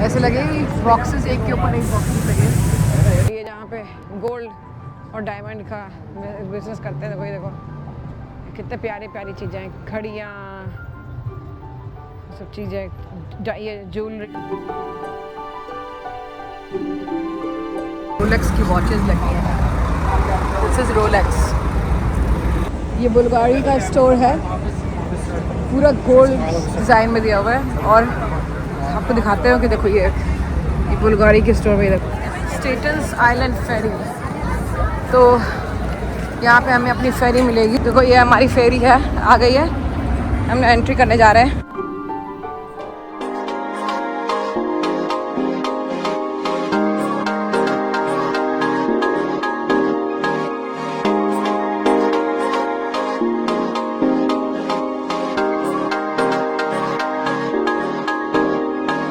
ऐसे लगे बॉक्सेस एक के ऊपर एक बॉक्सेस लगे। ये जहाँ पे गोल्ड और डायमंड का बिजनेस करते हैं। देखो ये देखो कितने प्यारी प्यारी चीज़ें हैं, घड़ियाँ, सब चीज़ें, ये ज्वेलरी, रोलेक्स की वॉचेस लगी हैं। This is Rolex. ये बुल्गारी का स्टोर है, पूरा गोल्ड डिज़ाइन में दिया हुआ है। और आपको दिखाते हो कि देखो ये बुल्गारी के स्टोर में देखो स्टेटस आइलैंड फेरी। तो यहाँ पे हमें अपनी फेरी मिलेगी। देखो ये हमारी फेरी है, आ गई है, हम एंट्री करने जा रहे हैं।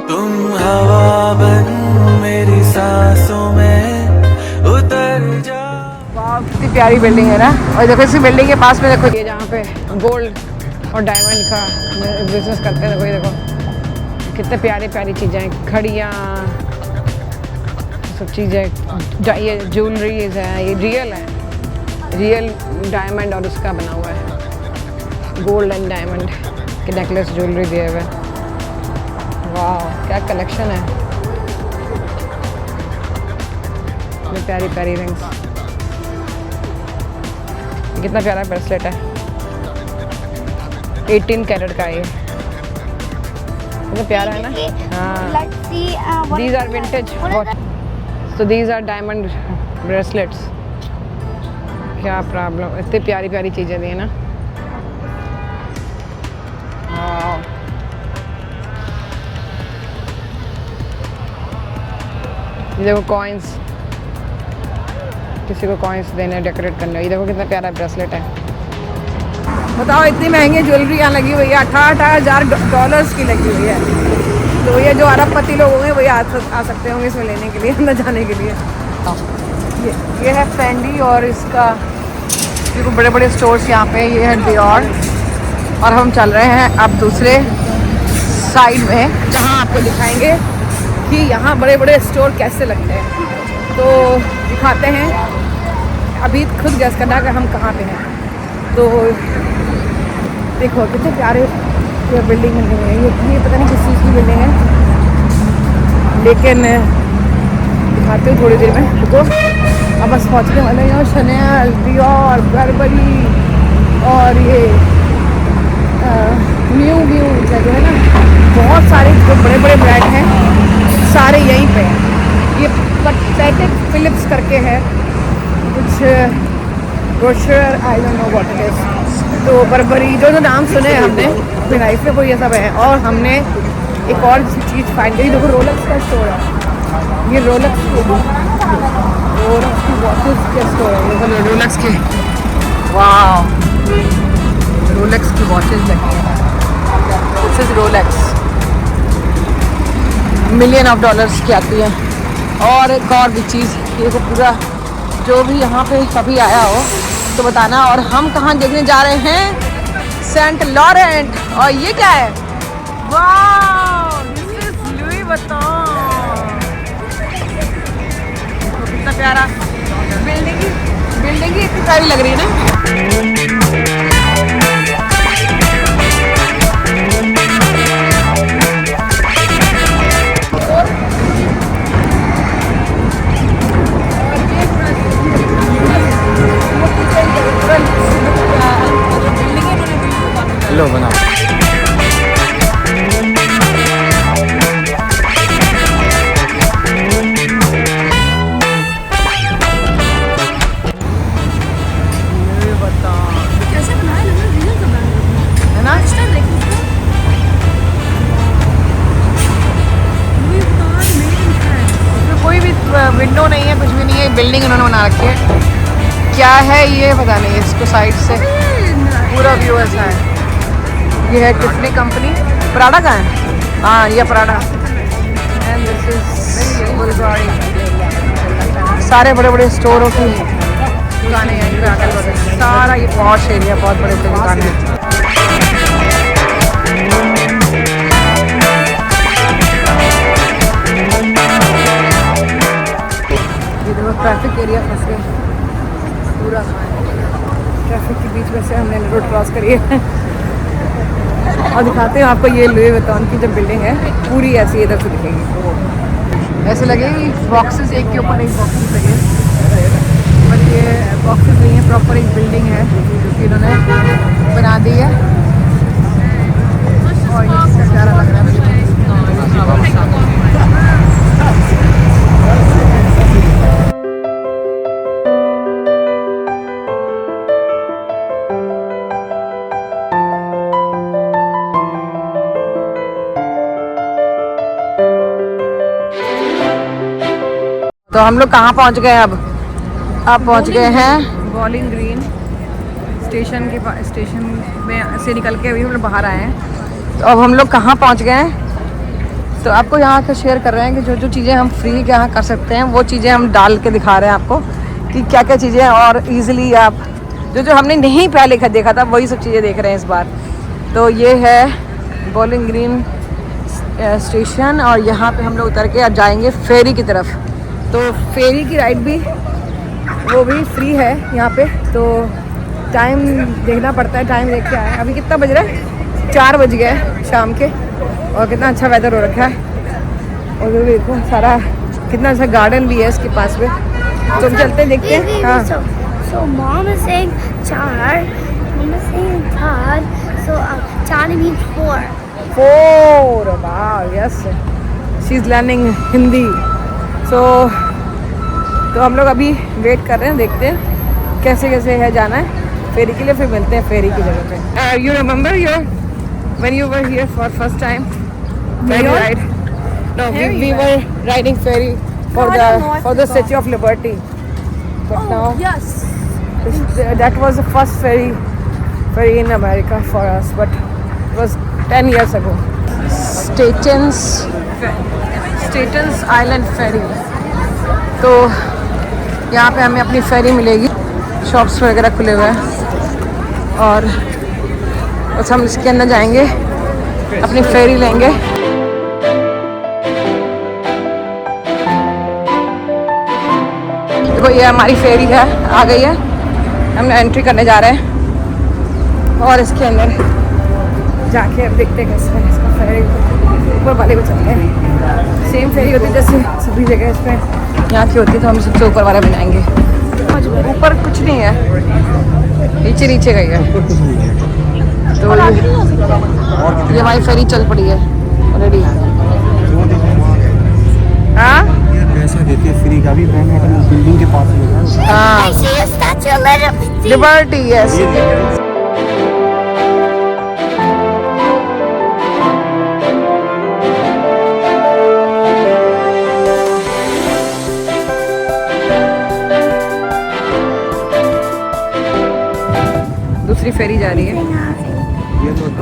तुम हवा बन मेरी सांसों में उतर जा। वाह कितनी प्यारी बिल्डिंग है ना। और देखो इसी बिल्डिंग के पास में देखो ये जहाँ पे गोल्ड और डायमंड का बिजनेस करते हैं। देखो ये देखो कितने प्यारी प्यारी चीज़ें हैं, घड़ियाँ, सब चीज़ें, ये ज्वेलरीज है, ये रियल है, रियल डायमंड और उसका बना हुआ है, गोल्ड एंड डायमंड के नेकलेस ज्वेलरी दिए हुए हैं। वाह क्या कलेक्शन है, ये प्यारी प्यारी रिंग्स, कितना प्यारा ब्रेसलेट है, 18 कैरेट का ये, कितना प्यारा है ना। हाँ these are vintage watch, so these are diamond bracelets। क्या प्रॉब्लम, इतनी प्यारी प्यारी चीज़ें दी है ना। ये देखो कॉइन्स, किसी को कॉइन्स देने, डेकोरेट करने। ये देखो कितना प्यारा ब्रेसलेट है। बताओ इतनी महंगी ज्वेलरी यहाँ लगी हुई है, 18,000 डॉलर्स की लगी हुई है। तो ये जो अरबपति लोग होंगे वही आ सकते होंगे इसमें लेने के लिए, अंदर जाने के लिए। ये है फेंडी और इसका देखो बड़े बड़े स्टोर्स यहाँ पे। ये है डियोर और हम चल रहे हैं अब दूसरे साइड में जहाँ आपको दिखाएंगे कि यहाँ बड़े बड़े स्टोर कैसे लगते हैं। तो दिखाते हैं, अभी खुद गैस करना कि हम कहाँ पे हैं। तो देखो कितने प्यारे ये बिल्डिंग बनी हुई है। ये पता नहीं किस चीज़ की बिल्डिंग है, लेकिन दिखाते हो थोड़ी देर में। देखो अब बस पहुँचने वाले हैं। शनेल, डियोर, बर्बरी और ये न्यू जो है ना, बहुत सारे जो बड़े बड़े ब्रांड हैं सारे यहीं पे हैं। ये पैटेक फिलिप्स करके है कुछ, brochure, I don't know what it is. तो बर्बरी जो नाम सुने हैं हमने अपनी लाइफ में वो ये सब है। और हमने एक और चीज़ फाइंड करी। देखो रोलेक्स का स्टोर है, ये रोलेक्स की वॉचेस के स्टोर है। ये रोलेक्स के, वाह रोलेक्स की वॉचेस लगी हैं। दिस इज रोलेक्स, $1 मिलियन की आती है। और एक और भी चीज़, ये को पूरा जो भी यहाँ पे कभी आया हो तो बताना। और हम कहाँ देखने जा रहे हैं, सेंट लॉरेंट। और ये क्या है, वाह दिस इज लुई वुइटन। कितना प्यारा बिल्डिंग ही इतनी प्यारी लग रही है ना। लो बनाओ। कैसे बनाया है ना, इसमें कोई भी विंडो नहीं है, कुछ भी नहीं है। बिल्डिंग उन्होंने बना रखी है, क्या है ये पता नहीं। इसको साइड से पूरा व्यू ऐसा है। ये है टिफनी कंपनी, प्राडा का है। हाँ ये Prada. And this is Bulgari. सारे बड़े बड़े स्टोरों की दुकानें हैं। सारा ये पॉश एरिया, बहुत बड़े बड़े दुकानें हैं। ट्रैफिक एरिया फंस गए पूरा। ट्रैफिक के बीच में से हमने रोड क्रॉस करी है। और दिखाते हैं आपको ये लुई विटॉन की जो बिल्डिंग है पूरी ऐसी इधर से दिखेगी। ऐसे लगेगी बॉक्सेस एक के ऊपर एक बॉक्सेस लगे, बट ये बॉक्सेस नहीं है, प्रॉपर एक बिल्डिंग है जो कि इन्होंने बना दी है। और ये इसका प्यारा लग रहा है। तो हम लोग कहाँ पहुँच गए अब पहुँच गए हैं बॉलिंग ग्रीन स्टेशन के स्टेशन में से निकल के अभी हम लोग बाहर आए हैं। तो अब हम लोग कहाँ पहुँच गए हैं, तो आपको यहाँ का शेयर कर रहे हैं कि जो जो चीज़ें हम फ्री के यहाँ कर सकते हैं वो चीज़ें हम डाल के दिखा रहे हैं आपको कि क्या क्या चीज़ें, और ईज़िली आप जो हमने नहीं पहले देखा था वही सब चीज़ें देख रहे हैं इस बार। तो ये है बॉलिंग ग्रीन स्टेशन और यहाँ पे हम लोग उतर के अब जाएंगे फेरी की तरफ। तो फेरी की राइड भी वो भी फ्री है यहाँ पे। तो टाइम देखना पड़ता है, टाइम देख के आए। अभी कितना बज रहा है, 4 बज गए शाम के, और कितना अच्छा वेदर हो रखा है। और देखो सारा कितना अच्छा गार्डन भी है इसके पास में। तो हम चलते हैं, देखते हैं। हाँ So mom is saying 4, mom is saying 4, so 4 means 4. 4, wow, yes, she's learning Hindi. तो हम लोग अभी वेट कर रहे हैं, देखते हैं कैसे कैसे है जाना है फेरी के लिए, फिर मिलते हैं फेरी की जगह पे। You remember when you were here for first time ferry ride? No, we were riding ferry for the Statue of Liberty. But now Yes. that was the first ferry in America for us, but it was 10 years ago. Statens Island Ferry। तो यहाँ पे हमें अपनी फेरी मिलेगी, shops वगैरह खुले हुए हैं, और बस हम इसके अंदर जाएंगे, अपनी फेरी लेंगे। देखो ये हमारी फेरी है, आ गई है, हम एंट्री करने जा रहे हैं और इसके अंदर जाके अब देखते हैं कैसे है इसका फेरी। ऊपर वाले को चलते हैं, सेम फेरी होती है जैसे सभी जगह इस पर यहाँ की होती है, तो हम सबसे ऊपर वाला बनाएंगे। ऊपर कुछ नहीं है, नीचे नीचे गई है। तो ये हमारी फेरी चल पड़ी है ऑलरेडी। हाँ पैसा देती है फ्री का भी, बिल्डिंग के पास में। हाँ, I see a statue of liberty, yes. दूसरी फेरी जा रही है,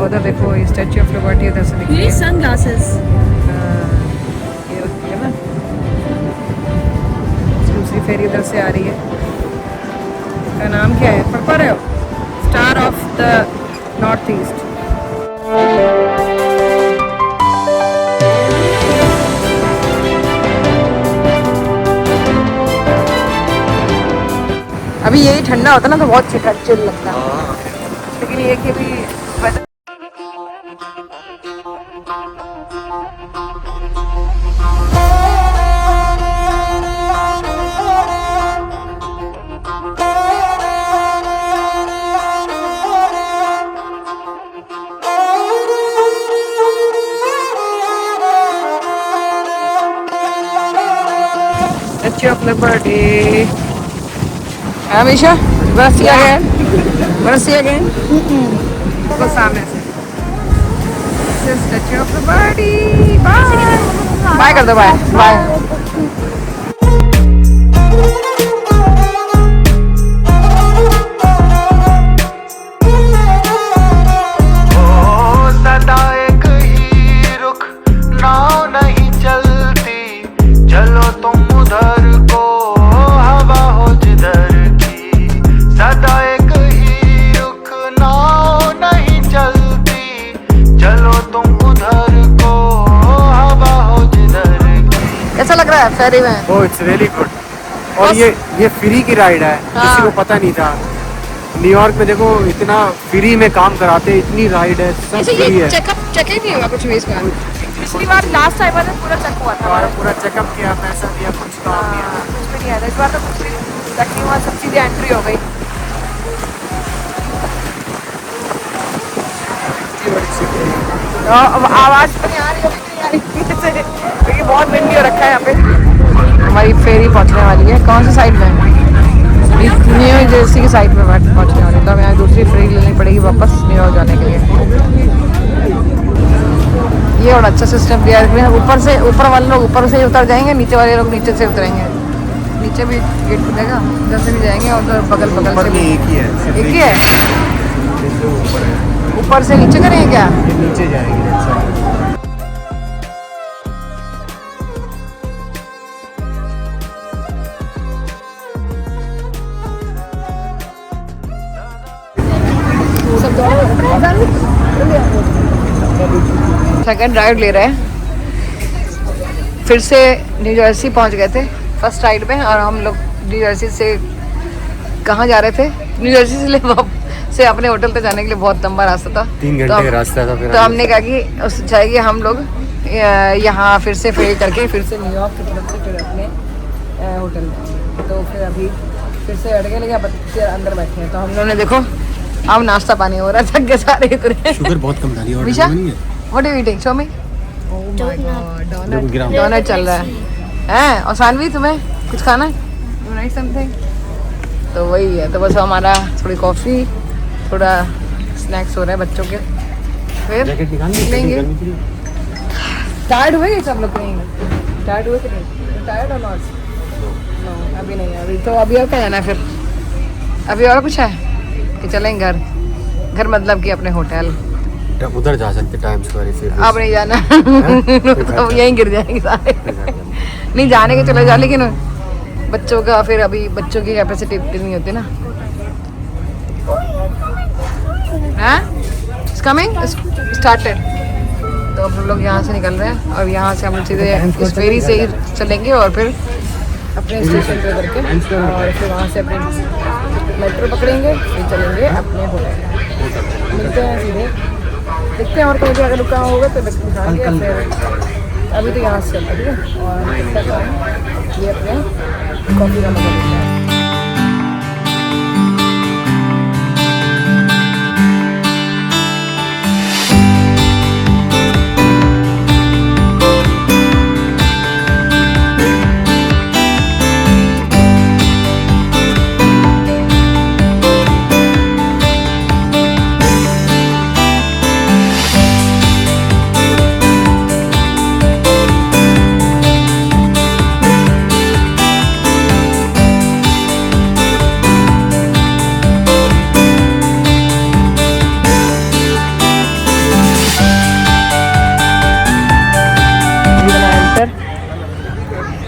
उधर देखो ये स्टैच्यू ऑफ लिबर्टी उधर से दिख रही है। सनग्लासेस ये होती है ना, दूसरी फेरी उधर से आ रही है। इसका नाम क्या है, पढ़ रहे हो? Star of the north east. अभी यही ठंडा होता ना तो बहुत चिल लगता है, लेकिन ये कि भी Statue of Liberty। हमेशा बस अगेन उसको सामने से Statue of Liberty. Bye bye कर दो, बाय बाय। सदा एक ही रुख नाव नहीं चलती, चलो तुम उधर को हवा हो जिधर की। सदा एक ही रुख नाव नहीं चलती, चलो तुम उधर को हवा हो जिधर की। कैसा लग रहा है फेरी में? Oh, it's really good. और ये फ्री की राइड है, किसी को पता नहीं था। न्यूयॉर्क में देखो इतना फ्री में काम कराते, इतनी राइड है, सब फ्री है। चेक ही नहीं हुआ कुछ भी इसका। पिछली बार लास्ट टाइम में पूरा चेक हुआ था। और पूरा चेकअप किया, पैसा दिया, कुछ काम नहीं है। कुछ भी नहीं आया था इस बार, तो कुछ भी चेक नहीं हुआ, सब चीज़ें एंट्री हो गई। अब आवाज़ तो नहीं आ रही होगी क्योंकि बहुत विंडी हो रखा है यहाँ पे। हमारी फेरी पहुंचने वाली है। कौन सी साइड में? न्यू जर्सी की साइड में पहुंचने वाली है, तो हमें यहाँ दूसरी फेरी लेनी पड़ेगी वापस न्यूयॉर्क जाने के लिए। ये और अच्छा सिस्टम दिया है, ऊपर वाले लोग ऊपर से ही उतर जाएंगे, नीचे वाले लोग नीचे से उतरेंगे। नीचे भी गेट खुलेगा, उधर से भी जाएंगे और उधर बगल से भी। एक ही है, एक ही है। ऊपर है, ऊपर से नीचे करेंगे क्या? नीचे जाएंगे। सेकंड राइड ले रहे हैं, फिर से न्यू जर्सी पहुंच गए थे फर्स्ट राइड में, और हम लोग न्यू जर्सी से कहाँ जा रहे थे? न्यू जर्सी से अपने होटल तक जाने के लिए बहुत लंबा रास्ता था, 3 घंटे का रास्ता था। फिर तो हमने कहा कि उस जाएंगे हम लोग यहाँ फिर से फेरी करके फिर से न्यूयॉर्क की तरफ से फिर अपने होटल में। तो फिर अभी फिर से अड़के लगे, बच्चे अंदर बैठे हैं, तो हम लोगों ने देखो अब नाश्ता पानी हो रहा है, थक गए सारे। शुगर बहुत कम डाली और Visha, what are you eating? Show me. Oh my God, donut चल रहा है। और सानवी तुम्हें कुछ खाना है? You like something? तो वही है, तो बस हमारा थोड़ी कॉफ़ी, थोड़ा स्नैक्स हो रहा है बच्चों के, फिर लेंगे। टायर्ड हुए सब लोग? नहीं टायर्ड हुए कि नहीं? टायर्ड और नॉट? नो अभी नहीं, अभी तो अभी और क्या जाना है फिर? अभी और कुछ है कि चलेंगे घर मतलब कि अपने होटल? उधर जा सकते टाइम स्क्वायर फिर। अब नहीं जाना तो यहीं गिर जाएंगे सारे। नहीं जाने के चले जा, लेकिन बच्चों का फिर अभी बच्चों की कैपेसिटी इतनी नहीं होती ना। Coming started. तो अब हम लोग यहाँ से निकल रहे हैं, और यहाँ से हम लोग सीधे इस फेरी से ही चलेंगे और फिर अपने स्टेशन पे करके, और फिर वहाँ से अपने मेट्रो पकड़ेंगे, फिर चलेंगे अपने होटल। मिलते हैं सीधे, देखते हैं और कहीं भी अगर रुका होगा तो दिखाएंगे। फिर अभी तो यहाँ से चलता है, ठीक है। और इसका काम ये अपने कॉफ़ी का मजा लेते हैं।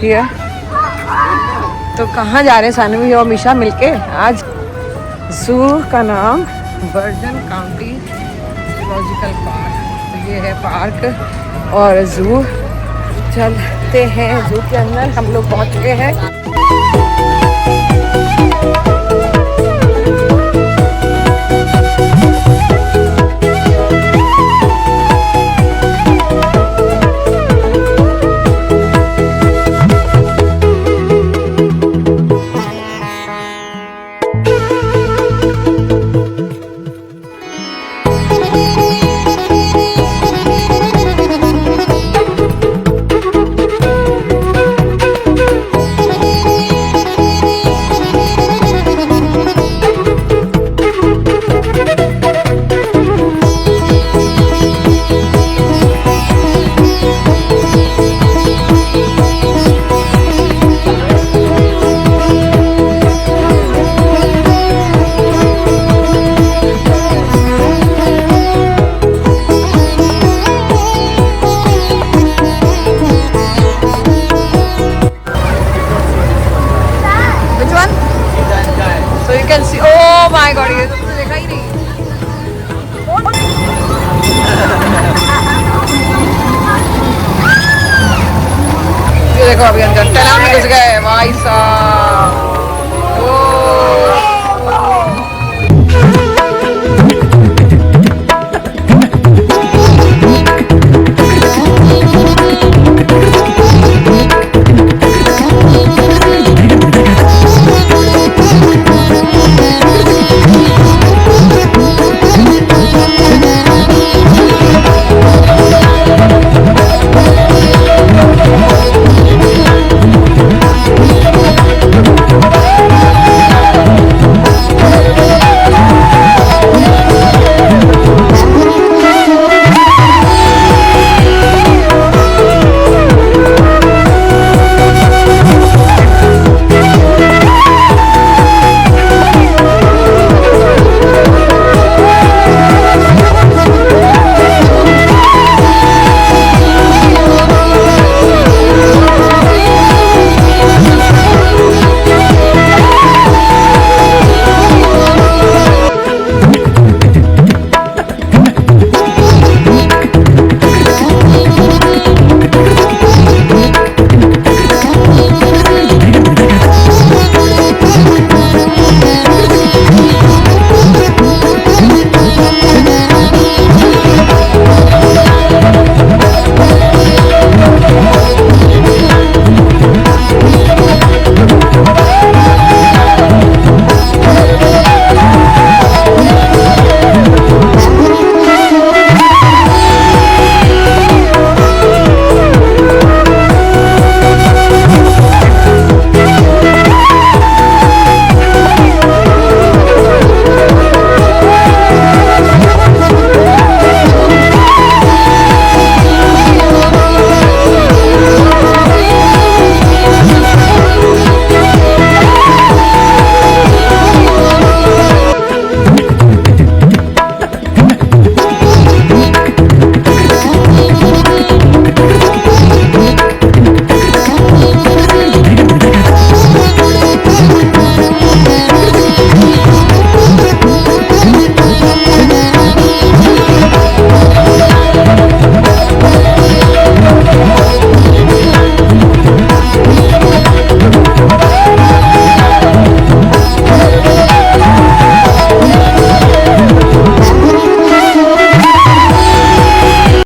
Here. तो कहाँ जा रहे हैं सानवी और मिशा मिलके आज? जू का नाम वर्जन काउंटी जूलॉजिकल पार्क। तो ये है पार्क और जू। चलते हैं जू के अंदर, हम लोग पहुँच चुके हैं। Oh my God, ये तो देखा ही नहीं। ये देखो अभी अंदर टनल में घुस गए भाई साहब।